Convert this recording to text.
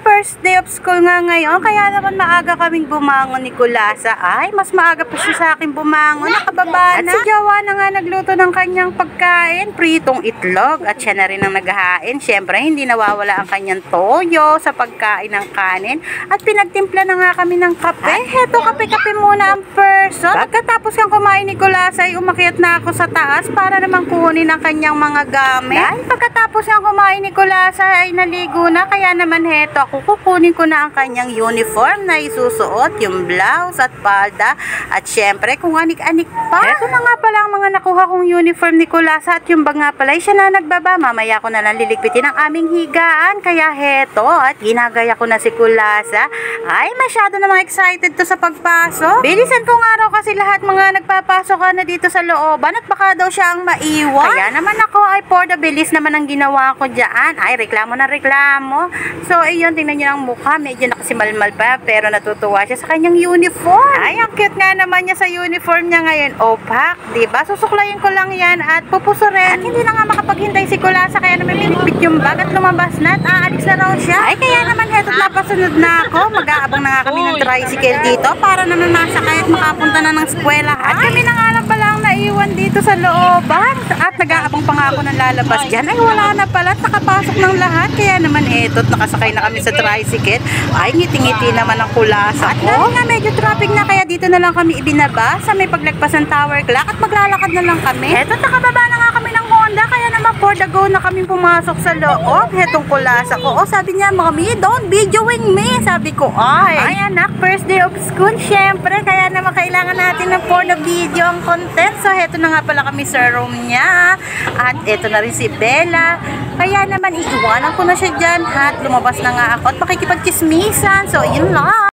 First day of school nga ngayon, kaya naman maaga kaming bumangon ni Kulasa. Ay, mas maaga pa siya sa akin bumangon, nakababa na. At si Jawa na nga nagluto ng kanyang pagkain, pritong itlog. At siya na rin ang naghahain. Siyempre, hindi nawawala ang kanyang toyo sa pagkain ng kanin. At pinagtimpla na nga kami ng kape. Heto, kape-kape muna ang person. Pagkatapos kang kumain ni Kulasa, ay umakyat na ako sa taas para naman kunin ang kanyang mga gamit. Dahil pagkatapos kang kumain ni Kulasa, ay naligo na. Kaya naman heto, ako kukunin ko na ang kanyang uniform na isusuot, yung blouse at palda, at syempre kung anik-anik pa. Ito na nga pala ang mga nakuha kong uniform ni Kulasa, at yung bag nga pala siya na nagbaba. Mamaya ko na lang liligpitin ang aming higaan, kaya heto, at ginagaya ko na si Kulasa. Ay, masyado namang excited to sa pagpasok. Bilisan ko nga raw kasi lahat mga nagpapasok ka na dito sa looban, at baka daw siya ang maiwan. Kaya naman ako ay for the bilis naman ang ginawa ko dyan. Ay, reklamo na reklamo. So, ayun, tingnan niyo ang mukha, medyo nakasimalmal pa, pero natutuwa siya sa kanyang uniform. Ay, ang cute nga naman niya sa uniform niya ngayon. Opak, diba? Susuklayin ko lang yan at pupusurin. At hindi na nga makapaghintay si Kulasa, kaya naman binitbit yung bag at lumabas na at aalis na raw siya. Ay, kaya naman heto't napasunod na ako. Mag-aabang na nga kami ng tricycle dito para naman masakay at makapunta na ng eskwela. At kami na nga lang pala ang naiwan dito sa looban. At nag-aabang pa nga ako ng lalabas dyan. Ay, wala na pala. Nakapasok ng lahat. Kaya naman heto't nakasakay na kami sa tricycle. Ay, ngiti-ngiti naman ang Kulasa ko. At dahil nga medyo traffic na, kaya dito na lang kami ibinaba sa may paglagpas ng tower clock at maglalakad na lang kami. Eto't nakababa na nga kami ng Honda, kaya naman for the go na kami pumasok sa loob. Hetong Kulasa ko. O, sabi niya, Mommy, don't videoing me. Sabi ko, ay anak, first day of school, syempre, kaya naman kailangan natin ng for the video ang content. So, heto na nga pala kami sa room niya. At eto na rin si Bella. Kaya naman iiwanan ko na siya dyan at lumabas na nga ako at makikipagchismisan. So, yun lang.